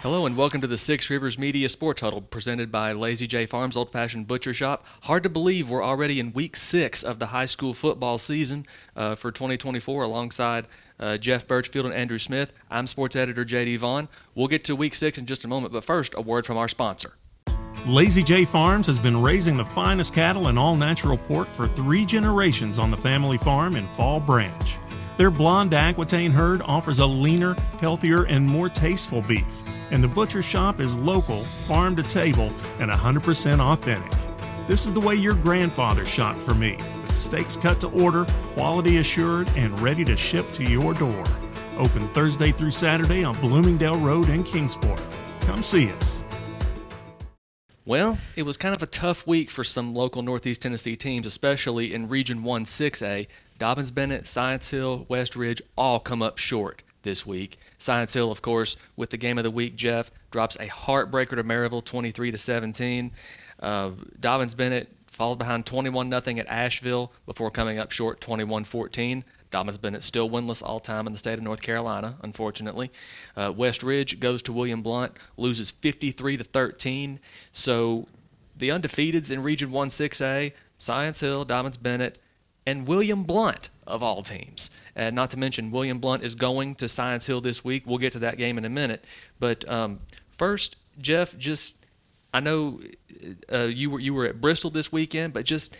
Hello and welcome to the Six Rivers Media Sports Huddle presented by Lazy J Farms Old Fashioned Butcher Shop. Hard to believe we're already in week 6 of the high school football season for 2024 alongside Jeff Birchfield and Andrew Smith. I'm sports editor J.D. Vaughn. We'll get to week 6 in just a moment, but first, a word from our sponsor. Lazy J Farms has been raising the finest cattle and all-natural pork for 3 generations on the family farm in Fall Branch. Their blonde Aquitaine herd offers a leaner, healthier, and more tasteful beef. And the butcher shop is local, farm to table, and 100% authentic. This is the way your grandfather shot for me, with steaks cut to order, quality assured, and ready to ship to your door. Open Thursday through Saturday on Bloomingdale Road in Kingsport. Come see us. Well, it was kind of a tough week for some local Northeast Tennessee teams, especially in Region 1 6A. Dobyns-Bennett, Science Hill, West Ridge all come up short this week. Science Hill, of course, with the game of the week, Jeff, drops a heartbreaker to Maryville, 23-17. Dobyns-Bennett falls behind 21-0 at Asheville before coming up short 21-14. Dobyns-Bennett still winless all time in the state of North Carolina, unfortunately. West Ridge goes to William Blount, loses 53-13. So the undefeateds in Region 1 6A, Science Hill, Dobyns-Bennett, and William Blount, of all teams. Not to mention, William Blount is going to Science Hill this week. We'll get to that game in a minute. But first, Jeff, I know you were at Bristol this weekend, but just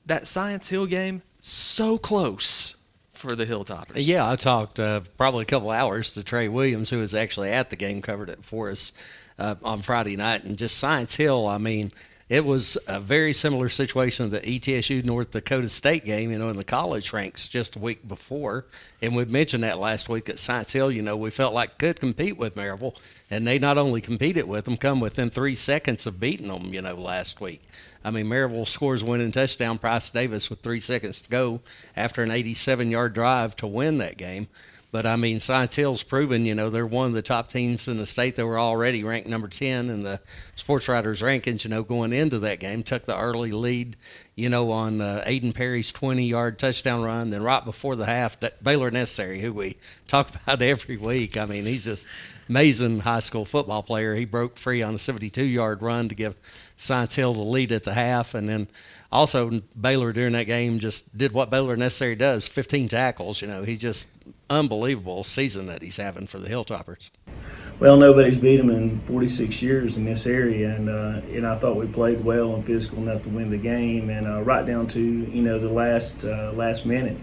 that Science Hill game, so close for the Hilltoppers. Yeah, I talked probably a couple hours to Trey Williams, who was actually at the game, covered it for us on Friday night. And just Science Hill, I mean, it was a very similar situation to the ETSU North Dakota State game, in the college ranks just a week before. And we mentioned that last week at Science Hill, we felt like could compete with Maryville. And they not only competed with them, come within 3 seconds of beating them, last week. I mean, Maryville scores a winning touchdown, Price Davis, with 3 seconds to go after an 87-yard drive to win that game. But, I mean, Science Hill's proven, they're one of the top teams in the state. They were already ranked number 10 in the Sports Writers rankings, going into that game. Took the early lead, on Aiden Perry's 20-yard touchdown run. Then right before the half, that Baylor Necessary, who we talk about every week, I mean, he's just amazing high school football player. He broke free on a 72-yard run to give Science Hill the lead at the half. And then also Baylor during that game just did what Baylor Necessary does, 15 tackles. He just unbelievable season that he's having for the Hilltoppers. Well, nobody's beat them in 46 years in this area, and I thought we played well and physical enough to win the game, and right down to the last minute,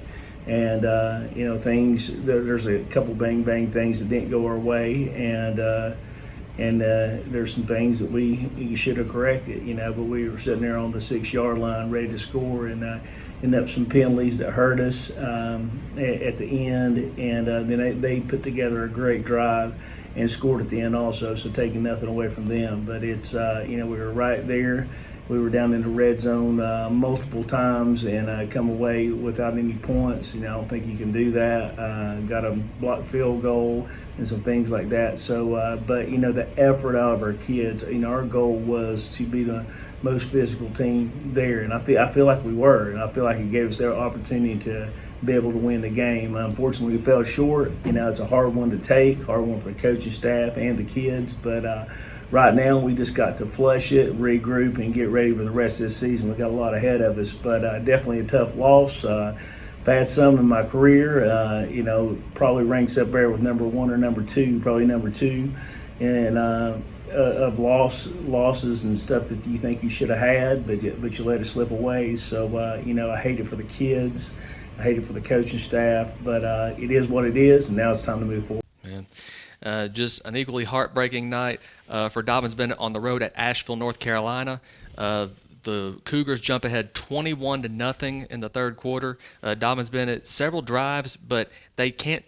and things. There's a couple bang things that didn't go our way, and there's some things that we should have corrected, but we were sitting there on the 6-yard line ready to score, and ended up some penalties that hurt us at the end, and then they put together a great drive and scored at the end also, so taking nothing away from them. But it's, we were right there. We were down in the red zone multiple times and come away without any points. I don't think you can do that. Got a blocked field goal and some things like that. So, but, the effort out of our kids, our goal was to be the most physical team there. And I feel like we were. And I feel like it gave us the opportunity to be able to win the game. Unfortunately, we fell short. It's a hard one to take, hard one for the coaching staff and the kids. But right now, we just got to flush it, regroup, and get ready for the rest of this season. We've got a lot ahead of us, but definitely a tough loss. I've had some in my career, probably ranks up there with number 1 or number 2, probably number 2, and of losses and stuff that you think you should have had, but you let it slip away. So, I hate it for the kids. I hate it for the coaching staff, but it is what it is, and now it's time to move forward. Man. Just an equally heartbreaking night for Dobyns-Bennett on the road at Asheville, North Carolina. The Cougars jump ahead 21-0 in the third quarter. Dobyns-Bennett several drives, but they can't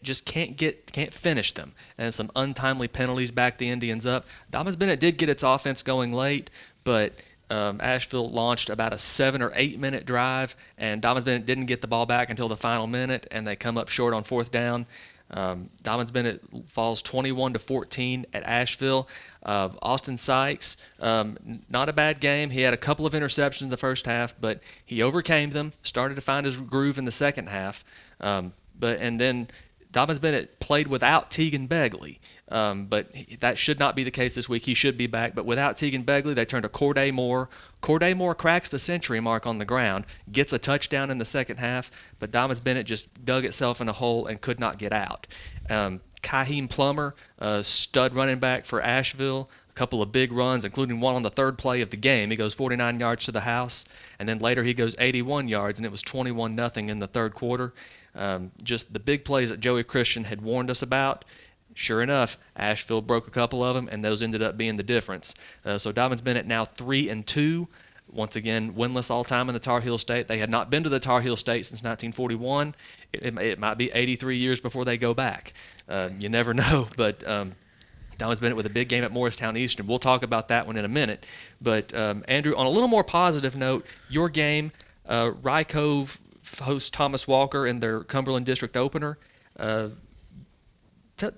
finish them, and some untimely penalties back the Indians up. Dobyns-Bennett did get its offense going late, but Asheville launched about a 7 or 8 minute drive, and Dobyns-Bennett didn't get the ball back until the final minute, and they come up short on 4th down. Dobyns-Bennett falls 21-14 at Asheville. Austin Sykes, not a bad game. He had a couple of interceptions in the first half, but he overcame them, started to find his groove in the second half. And then Dobbins Bennett played without Tegan Begley, but that should not be the case this week. He should be back, but without Tegan Begley, they turned to Corday Moore. Corday Moore cracks the century mark on the ground, gets a touchdown in the second half, but Dobbins Bennett just dug itself in a hole and could not get out. Kaheem Plummer, stud running back for Asheville, a couple of big runs, including one on the third play of the game. He goes 49 yards to the house, and then later he goes 81 yards, and it was 21-0 in the third quarter. Just the big plays that Joey Christian had warned us about. Sure enough, Asheville broke a couple of them, and those ended up being the difference. So Dobbins Bennett now 3-2. Once again, winless all time in the Tar Heel State. They had not been to the Tar Heel State since 1941. It might be 83 years before they go back. You never know. But Dobbins Bennett with a big game at Morristown Eastern. We'll talk about that one in a minute. But Andrew, on a little more positive note, your game, Rye Cove hosts Thomas Walker in their Cumberland District opener.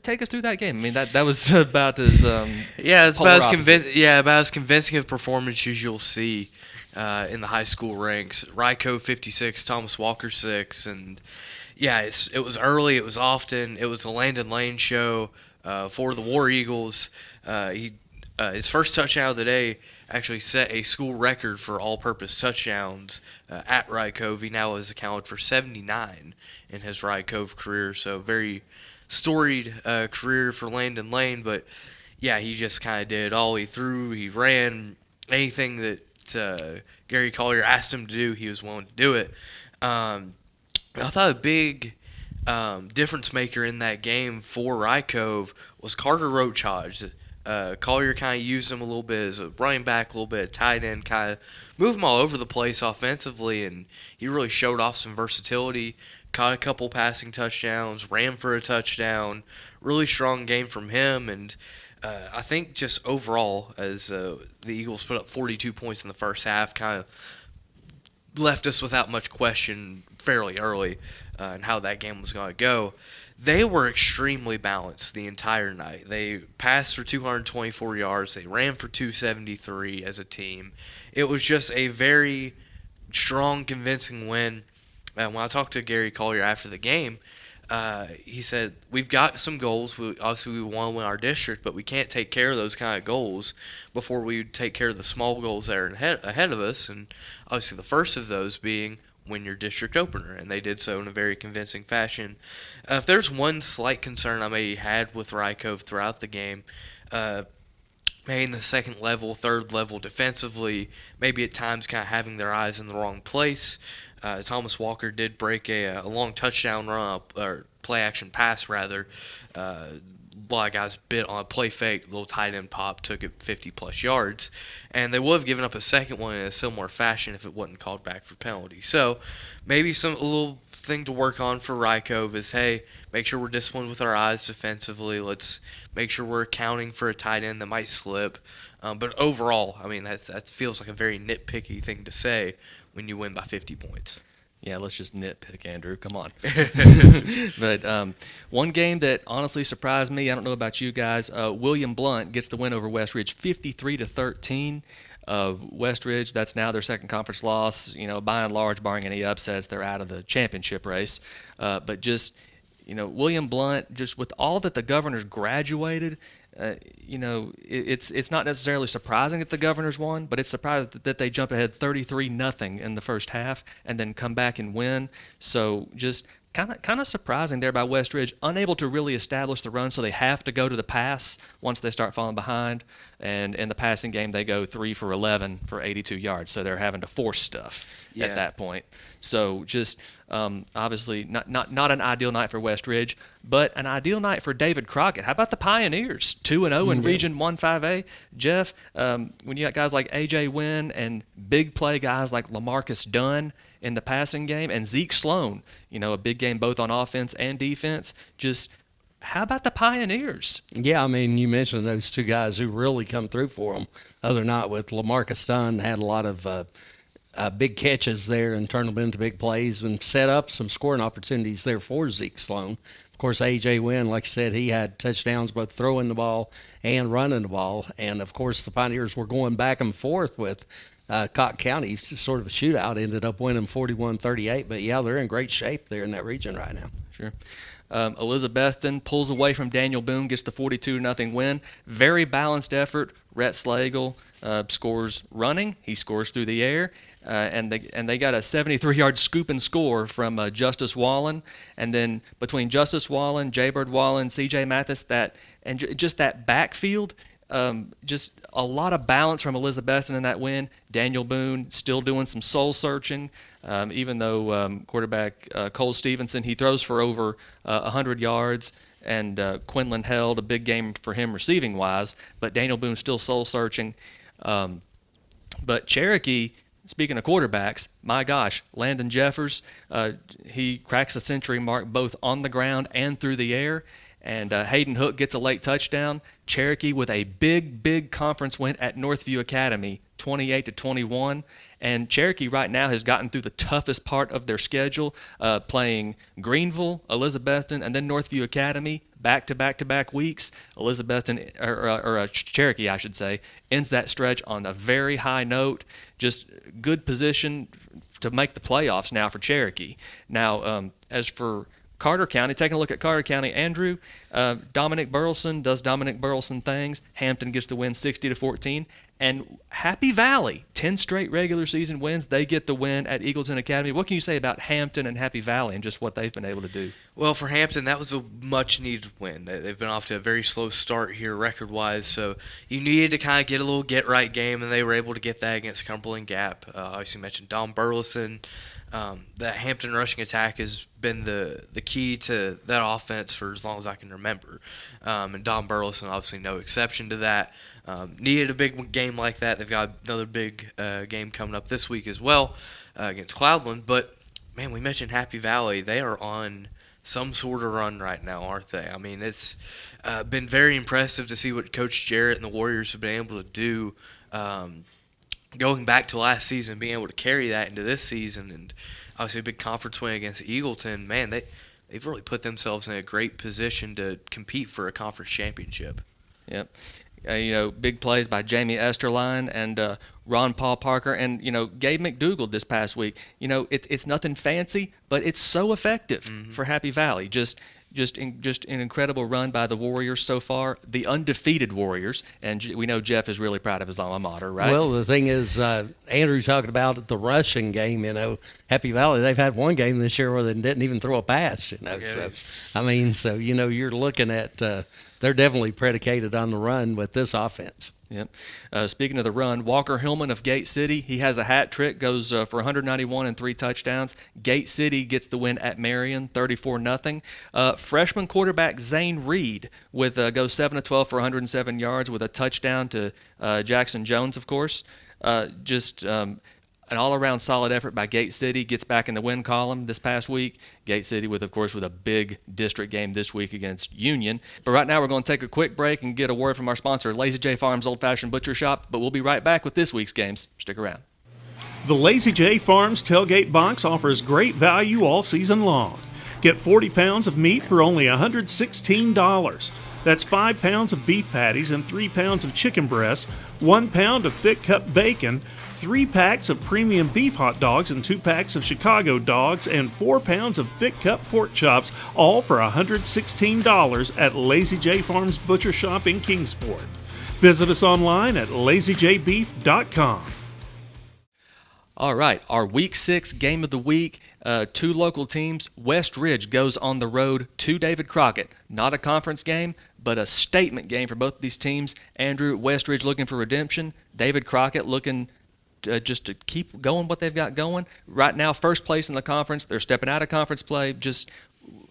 Take us through that game. I mean, that was about as it's about as convincing of performance as you'll see in the high school ranks. Ryco 56, Thomas Walker 6, and it was early. It was often. It was the Landon Lane show for the War Eagles. His first touchdown of the day actually set a school record for all-purpose touchdowns at Rye Cove. He now has accounted for 79 in his Rye Cove career, so very storied career for Landon Lane. But he just kind of did it all. He threw, he ran, anything that Gary Collier asked him to do, he was willing to do it. I thought a big difference maker in that game for Rye Cove was Carter Roach Hodge. Collier kind of used him a little bit as a running back, a little bit of tight end, kind of moved him all over the place offensively, and he really showed off some versatility. Caught a couple passing touchdowns, ran for a touchdown. Really strong game from him, and I think just overall, as the Eagles put up 42 points in the first half, kind of left us without much question fairly early in how that game was going to go. They were extremely balanced the entire night. They passed for 224 yards. They ran for 273 as a team. It was just a very strong, convincing win. And when I talked to Gary Collier after the game, he said, we've got some goals. Obviously, we want to win our district, but we can't take care of those kind of goals before we take care of the small goals that are ahead of us. And obviously the first of those being win your district opener, and they did so in a very convincing fashion. If there's one slight concern I maybe had with Rye Cove throughout the game, maybe in the second level, third level defensively, maybe at times kind of having their eyes in the wrong place. Thomas Walker did break a long touchdown run, or play-action pass, rather. A lot of guys bit on a play fake, little tight end pop, took it 50-plus yards. And they would have given up a second one in a similar fashion if it wasn't called back for penalty. So maybe a little thing to work on for Rye Cove is, hey, make sure we're disciplined with our eyes defensively. Let's make sure we're accounting for a tight end that might slip. But overall, I mean, that feels like a very nitpicky thing to say when you win by 50 points. Yeah, let's just nitpick, Andrew. Come on. But one game that honestly surprised me, I don't know about you guys, William Blount gets the win over West Ridge 53-13. West Ridge, that's now their second conference loss. By and large, barring any upsets, they're out of the championship race. But just, William Blount, just with all that the Governors graduated, it's not necessarily surprising that the Governors won, but it's surprising that they jump ahead 33-0 in the first half and then come back and win. So just kind of surprising there by West Ridge, unable to really establish the run, so they have to go to the pass once they start falling behind. And in the passing game, they go 3 for 11 for 82 yards, so they're having to force stuff at that point. So just obviously not an ideal night for West Ridge, but an ideal night for David Crockett. How about the Pioneers? 2-0 in Region 1-5A. Jeff, when you got guys like A.J. Wynn and big play guys like LaMarcus Dunn in the passing game, and Zeke Sloan, a big game both on offense and defense, just how about the Pioneers? Yeah, I mean, you mentioned those two guys who really come through for them. Other night with LaMarcus Dunn, had a lot of big catches there and turned them into big plays and set up some scoring opportunities there for Zeke Sloan. Of course, A.J. Wynn, like I said, he had touchdowns both throwing the ball and running the ball. And, of course, the Pioneers were going back and forth with Cotton County, sort of a shootout, ended up winning 41-38. But, yeah, they're in great shape there in that region right now. Sure. Elizabethton pulls away from Daniel Boone, gets the 42-0 win. Very balanced effort. Rhett Slagle scores running. He scores through the air. And they got a 73-yard scoop and score from Justice Wallen. And then between Justice Wallen, Jaybird Wallen, C.J. Mathis, just that backfield, just a lot of balance from Elizabethton in that win. Daniel Boone still doing some soul searching, even though quarterback Cole Stevenson, he throws for over 100 yards, and Quinlan held a big game for him receiving wise, but Daniel Boone still soul searching. But Cherokee, speaking of quarterbacks, my gosh, Landon Jeffers, he cracks the century mark both on the ground and through the air. And Hayden Hook gets a late touchdown. Cherokee with a big conference win at Northview Academy, 28-21. And Cherokee right now has gotten through the toughest part of their schedule, playing Greenville, Elizabethton, and then Northview Academy back-to-back weeks. Cherokee, I should say, ends that stretch on a very high note. Just good position to make the playoffs now for Cherokee. Now, as for Carter County, taking a look at Carter County, Andrew, Dominic Burleson does Dominic Burleson things. Hampton gets the win 60-14. And Happy Valley, 10 straight regular season wins. They get the win at Eagleton Academy. What can you say about Hampton and Happy Valley and just what they've been able to do? Well, for Hampton, that was a much-needed win. They've been off to a very slow start here record-wise, so you needed to kind of get a little get-right game, and they were able to get that against Cumberland Gap. Obviously, you mentioned Dom Burleson. That Hampton rushing attack has been the key to that offense for as long as I can remember. And Dom Burleson, obviously, no exception to that. Needed a big game like that. They've got another big game coming up this week as well against Cloudland. But, man, we mentioned Happy Valley. They are on some sort of run right now, aren't they? I mean, it's been very impressive to see what Coach Jarrett and the Warriors have been able to do going back to last season, being able to carry that into this season, and obviously a big conference win against Eagleton. Man, they've really put themselves in a great position to compete for a conference championship. Yep. Big plays by Jamie Esterline and Ron Paul Parker and, Gabe McDougall this past week. It's nothing fancy, but it's so effective for Happy Valley. Just an incredible run by the Warriors so far, the undefeated Warriors, and we know Jeff is really proud of his alma mater, right? Well, the thing is, Andrew talking about the rushing game. Happy Valley, they've had one game this year where they didn't even throw a pass. Yeah. So you're looking at they're definitely predicated on the run with this offense. Yep. Speaking of the run, Walker Hillman of Gate City, he has a hat trick, goes for 191 and 3 touchdowns. Gate City gets the win at Marion, 34-0. Freshman quarterback Zane Reed goes 7 of 12 for 107 yards with a touchdown to Jackson Jones, of course. An all-around solid effort by Gate City, gets back in the win column this past week. Gate City with a big district game this week against Union. But right now we're going to take a quick break and get a word from our sponsor, Lazy J Farms Old Fashioned Butcher Shop. But we'll be right back with this week's games. Stick around. The Lazy J Farms Tailgate Box offers great value all season long. Get 40 pounds of meat for only $116. That's 5 pounds of beef patties and 3 pounds of chicken breasts, 1 pound of thick cut bacon, 3 packs of premium beef hot dogs and 2 packs of Chicago dogs, and 4 pounds of thick cut pork chops, all for $116 at Lazy J Farms Butcher Shop in Kingsport. Visit us online at lazyjbeef.com. All right, our Week 6 game of the week, 2 local teams. West Ridge goes on the road to David Crockett. Not a conference game, but a statement game for both of these teams. Andrew, West Ridge looking for redemption. David Crockett looking just to keep going what they've got going. Right now, first place in the conference. They're stepping out of conference play. Just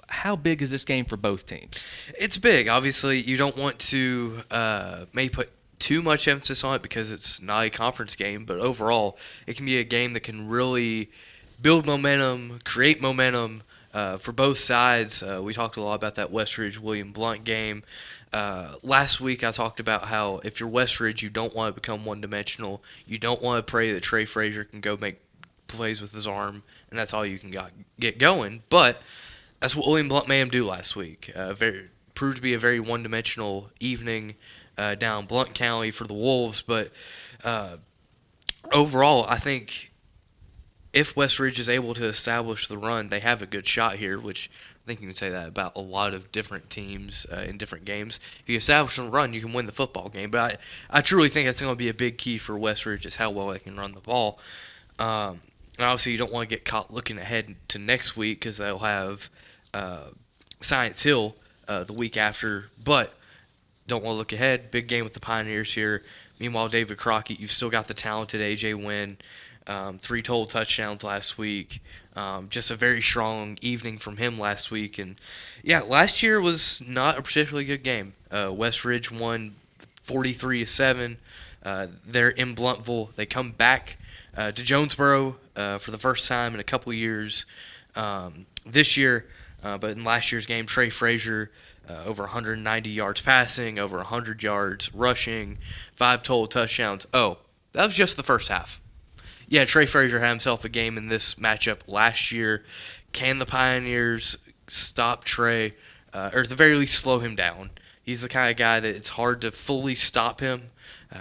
how big is this game for both teams? It's big. Obviously, you don't want to maybe put too much emphasis on it because it's not a conference game, but overall, it can be a game that can really build momentum, create momentum for both sides. We talked a lot about that West Ridge-William Blount game. Last week I talked about how if you're West Ridge, you don't want to become one-dimensional. You don't want to pray that Trey Frazier can go make plays with his arm, and that's all you can get going. But that's what William Blount made him do last week. Proved to be a very one-dimensional evening down Blount County for the Wolves. But overall, I think if West Ridge is able to establish the run, they have a good shot here, which I think you can say that about a lot of different teams in different games. If you establish a run, you can win the football game. But I truly think that's going to be a big key for West Ridge is how well they can run the ball. And obviously, you don't want to get caught looking ahead to next week because they'll have Science Hill the week after. But don't want to look ahead. Big game with the Pioneers here. Meanwhile, David Crockett, you've still got the talented A.J. Wynn. 3 total touchdowns last week. Just a very strong evening from him last week. And, yeah, last year was not a particularly good game. West Ridge won 43-7. They're in Bluntville. They come back to Jonesboro for the first time in a couple years this year. But in last year's game, Trey Frazier, over 190 yards passing, over 100 yards rushing, 5 total touchdowns. Oh, that was just the first half. Yeah, Trey Frazier had himself a game in this matchup last year. Can the Pioneers stop Trey, or at the very least slow him down? He's the kind of guy that it's hard to fully stop him.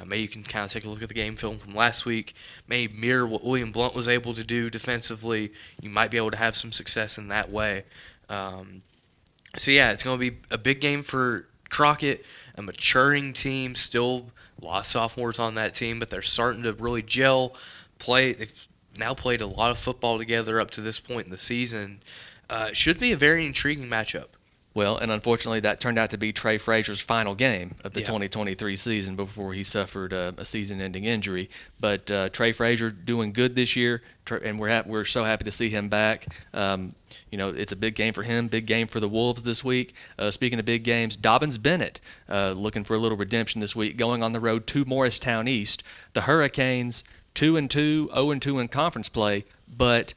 Maybe you can kind of take a look at the game film from last week. Maybe mirror what William Blount was able to do defensively. You might be able to have some success in that way. So, yeah, it's going to be a big game for Crockett, a maturing team, still a lot of sophomores on that team, but they're starting to really gel. They've now played a lot of football together up to this point in the season. It should be a very intriguing matchup. Well, and unfortunately, that turned out to be Trey Frazier's final game of the 2023 season before he suffered a season-ending injury. But Trey Frazier doing good this year, and we're so happy to see him back. It's a big game for him, big game for the Wolves this week. Speaking of big games, Dobbins Bennett looking for a little redemption this week, going on the road to Morristown East. The Hurricanes 2-2, 0-2 in conference play, but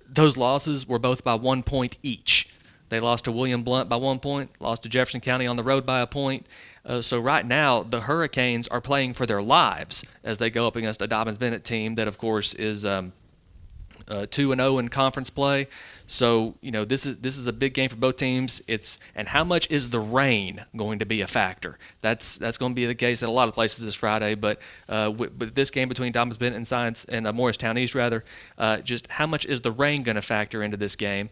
those losses were both by 1 point each. They lost to William Blount by 1 point, lost to Jefferson County on the road by a point. So right now, the Hurricanes are playing for their lives as they go up against a Dobbins Bennett team that, of course, is 2-0 in conference play. So, this is a big game for both teams. And how much is the rain going to be a factor? That's going to be the case at a lot of places this Friday. But with this game between Dobbins Bennett and Science and Morristown East, just how much is the rain going to factor into this game?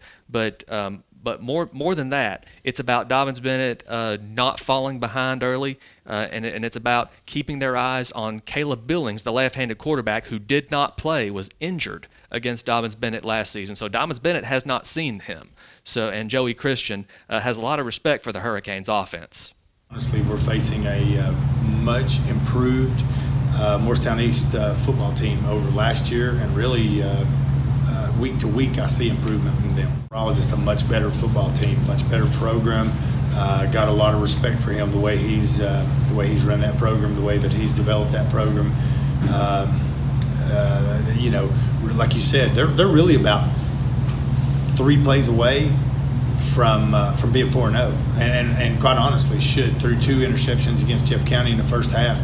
But more than that, it's about Dobbins Bennett not falling behind early, and it's about keeping their eyes on Caleb Billings, the left-handed quarterback who did not play, was injured against Dobbins Bennett last season. So Dobbins Bennett has not seen him. And Joey Christian has a lot of respect for the Hurricanes offense. Honestly, we're facing a much improved Morristown East football team over last year, and really week to week I see improvement in them. We're all just a much better football team, much better program. Got a lot of respect for him, the way he's run that program, the way that he's developed that program. Like you said, they're really about 3 plays away from being 4-0, and quite honestly should, through 2 interceptions against Jeff County in the first half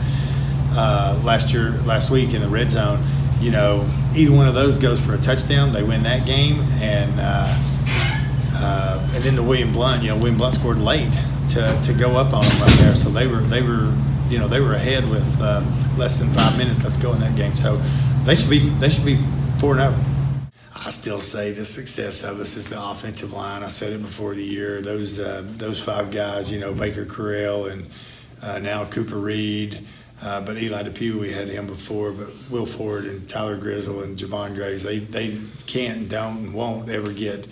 last week in the red zone. Either one of those goes for a touchdown, they win that game, and then the William Blount scored late to go up on them right there. So they were ahead with less than 5 minutes left to go in that game. So they should be 4-0. I still say the success of us is the offensive line. I said it before the year. Those 5 guys, Baker Carell and now Cooper Reed. But Eli DePew, we had him before, but Will Ford and Tyler Grizzle and Javon Graves, they can't, don't, and won't ever get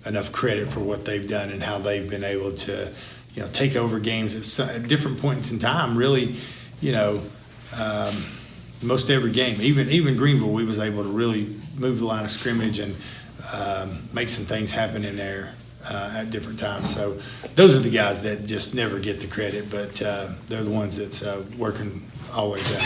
enough credit for what they've done and how they've been able to, take over games at different points in time. Really, most every game, even Greenville, we was able to really move the line of scrimmage and make some things happen in there. At different times. So those are the guys that just never get the credit, but they're the ones that's working always out.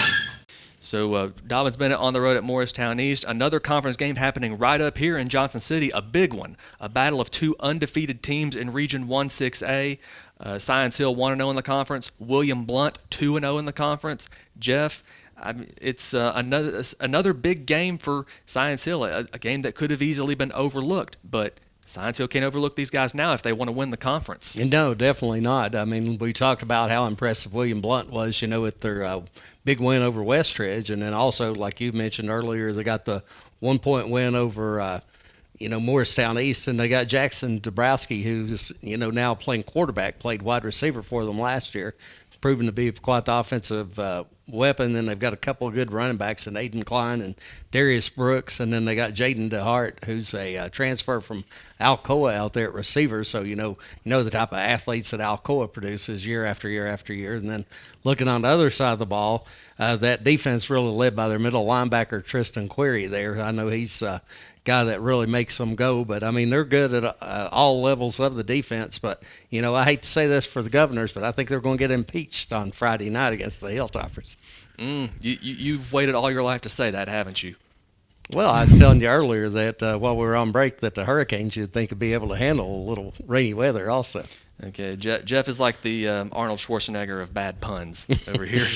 So Dobbins Bennett on the road at Morristown East. Another conference game happening right up here in Johnson City, a big one. A battle of 2 undefeated teams in Region 1-6A. Science Hill 1-0 in the conference. William Blount 2-0 in the conference. Jeff, it's another big game for Science Hill, a game that could have easily been overlooked, but Science Hill can't overlook these guys now if they want to win the conference. No, definitely not. I mean, we talked about how impressive William Blount was, with their big win over Westridge. And then also, like you mentioned earlier, they got the 1-point win over Morristown East, and they got Jackson Dabrowski, who's, now playing quarterback, played wide receiver for them last year, proven to be quite the offensive weapon. Then they've got a couple of good running backs in Aiden Klein and Darius Brooks, and then they got Jaden DeHart, who's a transfer from Alcoa out there at receiver. So you know the type of athletes that Alcoa produces year after year after year. And then looking on the other side of the ball, that defense really led by their middle linebacker Tristan Query there. I know he's guy that really makes them go. But, I mean, they're good at all levels of the defense. But, I hate to say this for the Governors, but I think they're going to get impeached on Friday night against the Hilltoppers. You've waited all your life to say that, haven't you? Well, I was telling you earlier that while we were on break that the Hurricanes you'd think would be able to handle a little rainy weather also. Okay, Jeff is like the Arnold Schwarzenegger of bad puns over here.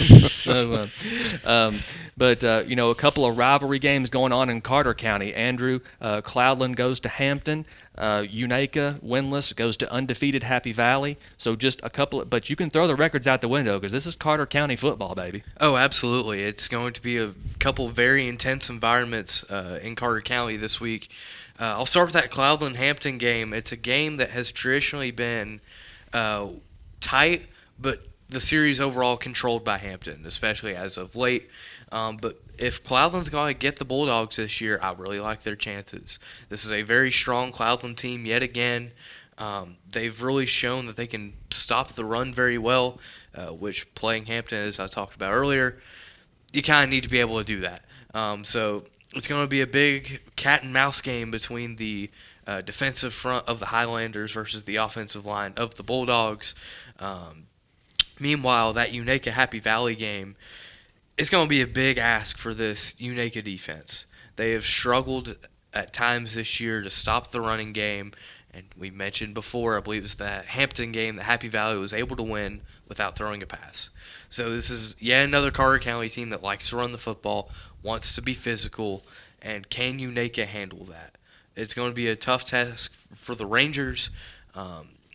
But a couple of rivalry games going on in Carter County. Andrew, Cloudland goes to Hampton. Unaka, winless, goes to undefeated Happy Valley. So just a couple, but you can throw the records out the window because this is Carter County football, baby. Oh, absolutely. It's going to be a couple very intense environments in Carter County this week. I'll start with that Cloudland-Hampton game. It's a game that has traditionally been tight, but the series overall controlled by Hampton, especially as of late. But if Cloudland's going to get the Bulldogs this year, I really like their chances. This is a very strong Cloudland team yet again. They've really shown that they can stop the run very well, which playing Hampton, as I talked about earlier, you kind of need to be able to do that. So it's going to be a big cat and mouse game between the defensive front of the Highlanders versus the offensive line of the Bulldogs. Meanwhile, that Unaka Happy Valley game, it's going to be a big ask for this Unaka defense. They have struggled at times this year to stop the running game, and we mentioned before, I believe it was that Hampton game that Happy Valley was able to win without throwing a pass. So this is yet another Carter County team that likes to run the football, wants to be physical, and can Unaka handle that? It's going to be a tough task for the Rangers.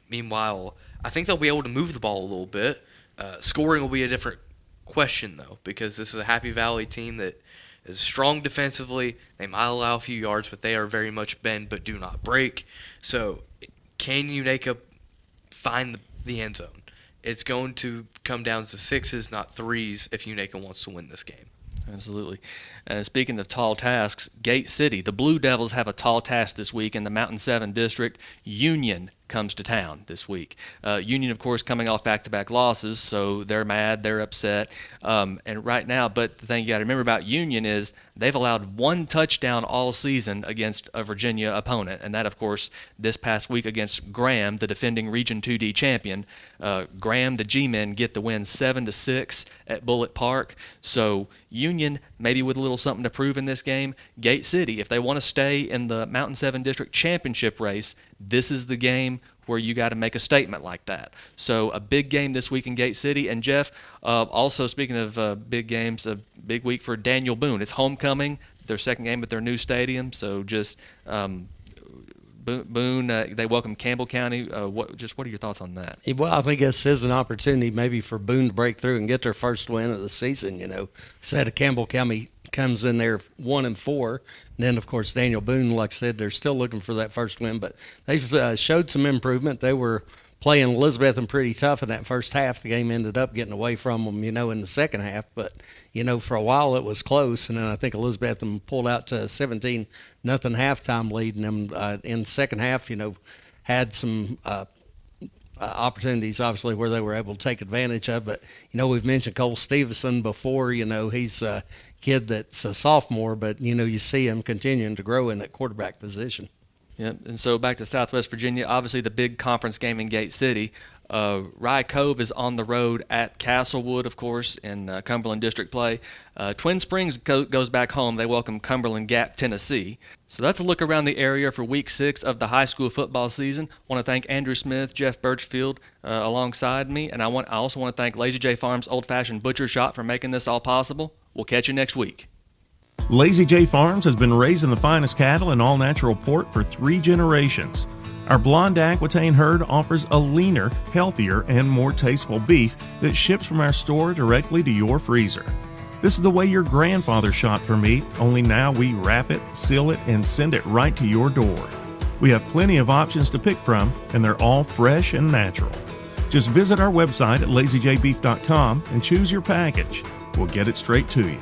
Meanwhile, I think they'll be able to move the ball a little bit. Scoring will be a different question, though, because this is a Happy Valley team that is strong defensively. They might allow a few yards, but they are very much bend but do not break. So can Unaka find the end zone? It's going to come down to sixes, not threes, if Unaka wants to win this game. Absolutely. Speaking of tall tasks, Gate City, the Blue Devils have a tall task this week in the Mountain 7 district. Union comes to town this week. Union, of course, coming off back-to-back losses, so they're mad, they're upset. And right now, but the thing you got to remember about Union is they've allowed one touchdown all season against a Virginia opponent, and that, of course, this past week against Graham, the defending Region 2D champion. Graham, the G-men, get the win 7-6 at Bullitt Park. So Union, maybe with a little something to prove in this game. Gate City, if they want to stay in the Mountain 7 District Championship race, this is the game where you got to make a statement like that. So a big game this week in Gate City. And Jeff, also speaking of big games, a big week for Daniel Boone. It's homecoming, their second game at their new stadium. So just Boone, they welcome Campbell County. What are your thoughts on that? Well, I think this is an opportunity maybe for Boone to break through and get their first win of the season. Said of Campbell County comes in there 1-4. And then, of course, Daniel Boone, like I said, they're still looking for that first win. But they've showed some improvement. They were playing Elizabethton pretty tough in that first half. The game ended up getting away from them, in the second half. But, for a while it was close. And then I think Elizabethton pulled out to 17-0 halftime lead. And then in the second half, had some opportunities, obviously, where they were able to take advantage of. But, we've mentioned Cole Stevenson before. He's a kid that's a sophomore, but, you see him continuing to grow in that quarterback position. Yep. And so back to Southwest Virginia, obviously the big conference game in Gate City. Rye Cove is on the road at Castlewood, of course, in Cumberland District play. Twin Springs goes back home. They welcome Cumberland Gap, Tennessee. So that's a look around the area for Week 6 of the high school football season. I want to thank Andrew Smith, Jeff Birchfield alongside me, and I also want to thank Lazy J Farms Old Fashioned Butcher Shop for making this all possible. We'll catch you next week. Lazy J Farms has been raising the finest cattle and all-natural pork for 3 generations. Our blonde Aquitaine herd offers a leaner, healthier, and more tasteful beef that ships from our store directly to your freezer. This is the way your grandfather shot for meat, only now we wrap it, seal it, and send it right to your door. We have plenty of options to pick from, and they're all fresh and natural. Just visit our website at lazyjbeef.com and choose your package. We'll get it straight to you.